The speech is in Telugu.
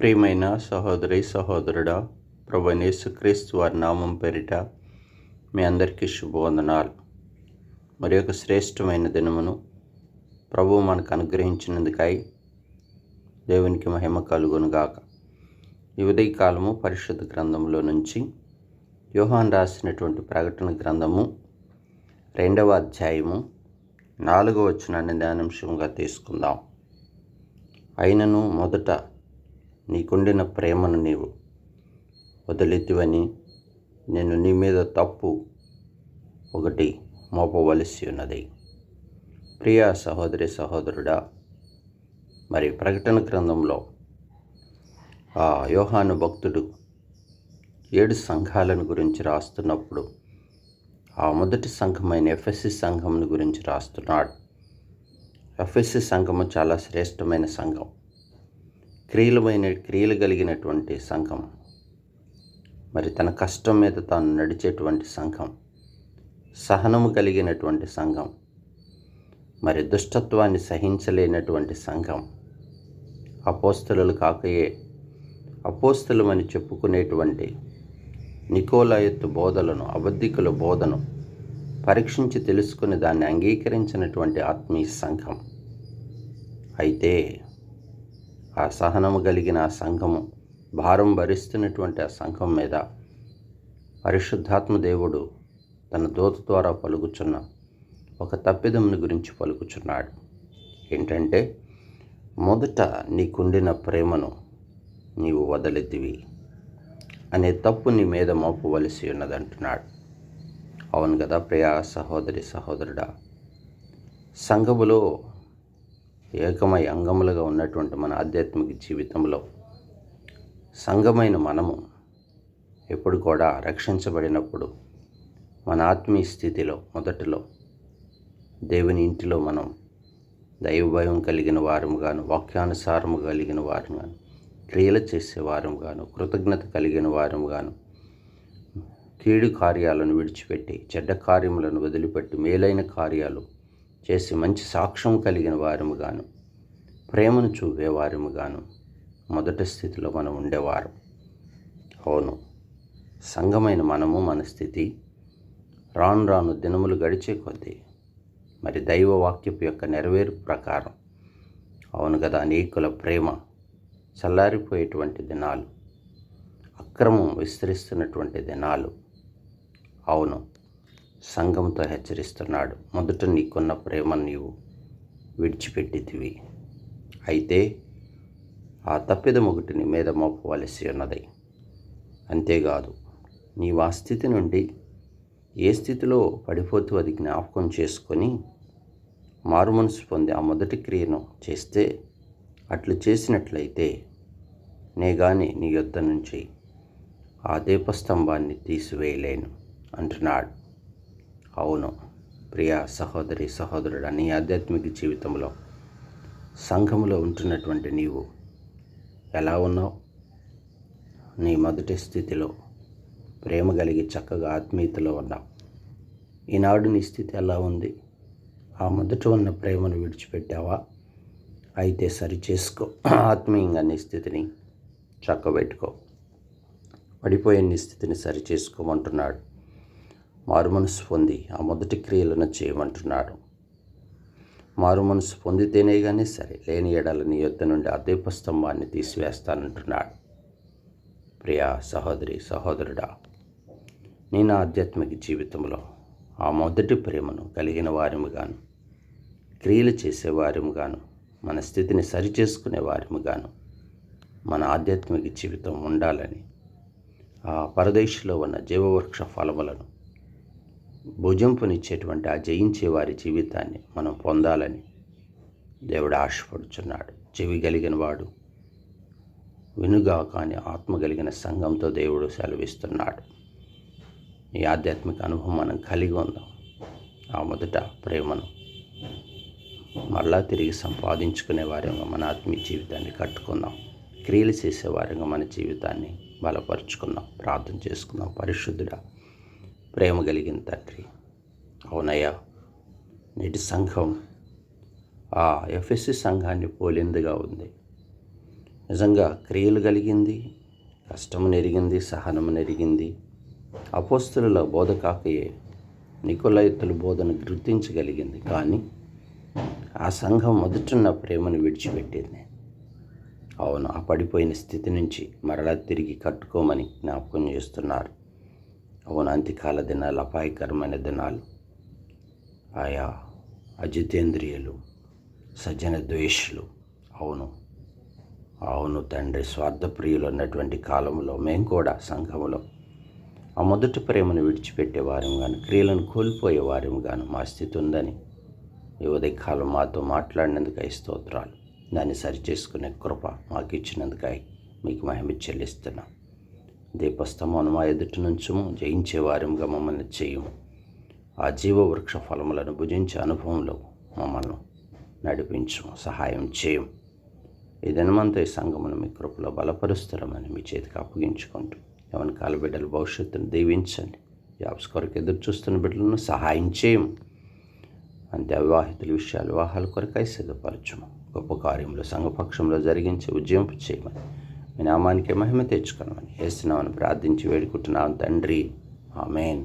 ప్రియమైన సహోదరి సహోదరుడా, ప్రభువైన యేసుక్రీస్తు వారి నామం పేరిట మీ అందరికీ శుభవందనాలు. మరి ఒక శ్రేష్టమైన దినమును ప్రభువు మనకు అనుగ్రహించినందుకై దేవునికి మహిమ కలుగునుగాక. ఈ ఉదయకాలము పరిశుద్ధ గ్రంథంలో నుంచి యోహాను రాసినటువంటి ప్రకటన గ్రంథము 2వ అధ్యాయము 4వ వచనాన్ని ధ్యానాంశంగా తీసుకుందాం. అయినను మొదట నీకుండిన ప్రేమను నీవు వదిలితివని నేను నీ మీద తప్పు ఒకటి మోపవలసి ఉన్నది. ప్రియ సహోదరి సహోదరుడా, మరి ప్రకటన గ్రంథంలో యోహాను భక్తుడు 7 సంఘాలను గురించి రాస్తున్నప్పుడు ఆ మొదటి సంఘమైన ఎఫెసీ సంఘంను గురించి రాస్తున్నాడు. ఎఫెసీ సంఘము చాలా శ్రేష్టమైన సంఘం, క్రియలు కలిగినటువంటి సంఘం, మరి తన కష్టం మీద తాను నడిచేటువంటి సంఘం, సహనము కలిగినటువంటి సంఘం, మరి దుష్టత్వాన్ని సహించలేనటువంటి సంఘం, అపోస్తలులు కాకయే అపోస్తలమని చెప్పుకునేటువంటి నికోలాయత్తు బోధలను, అబద్ధికుల బోధను పరీక్షించి తెలుసుకుని దాన్ని అంగీకరించినటువంటి ఆత్మీయ సంఘం. అయితే ఆ సహనము కలిగిన ఆ సంఘము, భారం భరిస్తున్నటువంటి ఆ సంఘం మీద పరిశుద్ధాత్మ దేవుడు తన దూత ద్వారా పలుకుచున్న ఒక తప్పిదముని గురించి పలుకుచున్నాడు. ఏంటంటే, మొదట నీకుండిన ప్రేమను నీవు వదిలితివి అనే తప్పు నీ మీద మోపవలసి ఉన్నదంటున్నాడు. అవును కదా ప్రియా సహోదరి సహోదరుడా, సంఘములో ఏకమై అంగములుగా ఉన్నటువంటి మన ఆధ్యాత్మిక జీవితంలో సంఘమైన మనము ఎప్పుడు కూడా రక్షించబడినప్పుడు మన ఆత్మీయ స్థితిలో మొదటిలో దేవుని ఇంటిలో మనం దైవభయం కలిగిన వారముగాను, వాక్యానుసారము కలిగిన వారుగాను, క్రియలు చేసేవారముగాను, కృతజ్ఞత కలిగిన వారముగాను, కీడు కార్యాలను విడిచిపెట్టి చెడ్డ కార్యములను వదిలిపెట్టి మేలైన కార్యాలు చేసి మంచి సాక్ష్యం కలిగిన వారముగాను, ప్రేమను చూపేవారముగాను మొదటి స్థితిలో మనం ఉండేవారు. అవును, సంఘమైన మనము మన స్థితి రాను రాను దినములు గడిచే కొద్దీ మరి దైవ వాక్యపు యొక్క నెరవేరు ప్రకారం, అవును కదా, అనేకుల ప్రేమ చల్లారిపోయేటువంటి దినాలు, అక్రమం విస్తరిస్తున్నటువంటి దినాలు. అవును, సంఘంతో హెచ్చరిస్తున్నాడు, మొదట నీకున్న ప్రేమను నీవు విడిచిపెట్టితివి. అయితే ఆ తప్పిదం ఒకటి నీ మీద మోపవలసి ఉన్నది. అంతేకాదు, నీవు ఆ స్థితి నుండి ఏ స్థితిలో పడిపోతూ అది జ్ఞాపకం చేసుకొని మారుమనసు పొంది ఆ మొదటి క్రియను చేస్తే, అట్లు చేసినట్లయితే నే గాని నీ యొద్ద నుంచి ఆ దీపస్తంభాన్ని తీసివేయలేను అంటున్నాడు. అవును ప్రియ సహోదరి సహోదరుడు, నీ ఆధ్యాత్మిక జీవితంలో సంఘములో ఉంటున్నటువంటి నీవు ఎలా ఉన్నావు? నీ మొదటి స్థితిలో ప్రేమ కలిగి చక్కగా ఆత్మీయతలో ఉన్నావు. ఈనాడు నీ స్థితి ఎలా ఉంది? ఆ మొదట ఉన్న ప్రేమను విడిచిపెట్టావా? అయితే సరిచేసుకో, ఆత్మీయంగా నీ స్థితిని చక్కబెట్టుకో, పడిపోయే నీ స్థితిని సరిచేసుకోమంటున్నాడు. మారుమనసు పొంది ఆ మొదటి క్రియలను చేయమంటున్నాడు. మారుమనసు పొందితేనే కానీ సరే, లేని ఎడల నీ యొద్ద నుండి ఆ దీపస్తంభాన్ని తీసివేస్తానంటున్నాడు. ప్రియా సహోదరి సహోదరుడా, నేను ఆధ్యాత్మిక జీవితంలో ఆ మొదటి ప్రేమను కలిగిన వారిముగాను, క్రియలు చేసేవారిముగాను, మన స్థితిని సరిచేసుకునే వారిముగాను మన ఆధ్యాత్మిక జీవితం ఉండాలని, ఆ పరదేశంలో ఉన్న జీవవృక్ష ఫలములను భుజింపునిచ్చేటువంటి ఆ జయించే వారి జీవితాన్ని మనం పొందాలని దేవుడు ఆశపడుచున్నాడు. చెవి కలిగిన వాడు వినుగా, కానీ ఆత్మ కలిగిన సంఘంతో దేవుడు సెలవిస్తున్నాడు. ఈ ఆధ్యాత్మిక అనుభవం మనం కలిగి ఉందాం. ఆ మొదట ప్రేమను మరలా తిరిగి సంపాదించుకునే వారంగా మన ఆత్మీయ జీవితాన్ని కట్టుకుందాం. క్రియలు చేసేవారంగా మన జీవితాన్ని బలపరుచుకుందాం. ప్రార్థన చేసుకుందాం. పరిశుద్ధుడా, ప్రేమ కలిగిన తండ్రి, అవునయ్యా, నేటి సంఘం ఆ ఎఫెసీ సంఘాన్ని పోలిందిగా ఉంది. నిజంగా క్రియలు కలిగింది, కష్టము నెరిగింది, సహనము నెరిగింది. అపోస్తలుల బోధ కాకయే నికొలయితుల బోధను గుర్తించగలిగింది. కానీ ఆ సంఘం మొదటున్న ప్రేమను విడిచిపెట్టింది. అవును, ఆ పడిపోయిన స్థితి నుంచి మరలా తిరిగి కట్టుకోమని జ్ఞాపకం చేస్తున్నారు. అవును, అంత్యకాల దినాలు అపాయకరమైన దినాలు. ఆయా అజితేంద్రియులు, సజ్జన ద్వేషులు, అవును తండ్రి, స్వార్థప్రియులు ఉన్నటువంటి కాలంలో మేము కూడా సంఘములో ఆ మొదటి ప్రేమను విడిచిపెట్టే వారంగాను, క్రియలను కోల్పోయే వారంగాను మా స్థితి ఉందని ఈ ఉదయకాలం మాతో మాట్లాడినందుకై స్తోత్రాలు. దాన్ని సరిచేసుకునే కృప మాకు ఇచ్చినందుకై మీకు మహిమ చెల్లిస్తున్నాం. దీపస్తంభమును మా ఎదుటి నుంచుము, జయించే వారంగా మమ్మల్ని చేయము. ఆ జీవవృక్ష ఫలములను భుజించే అనుభవంలో మమ్మల్ని నడిపించము, సహాయం చేయము. ఈ దినమంతా ఈ సంఘమును మీ కృపలో బలపరుస్తారమని మీ చేతికి అప్పగించుకుంటూ యవన కాల బిడ్డల భవిష్యత్తును దీవించండి. జాబ్స్ కొరకు ఎదురు చూస్తున్న బిడ్డలను సహాయం చేయము. అంతే అవివాహితుల విషయాలు, వివాహాల కొరకై సిద్ధపరచము. గొప్ప కార్యములు సంఘపక్షంలో జరిగించి ఉజ్జయింపు చేయమని, మీ నామానికే మహిమ తెచ్చుకోమని యేసునామమున ప్రార్థించి వేడుకుంటున్నాను తండ్రి, ఆమేన్.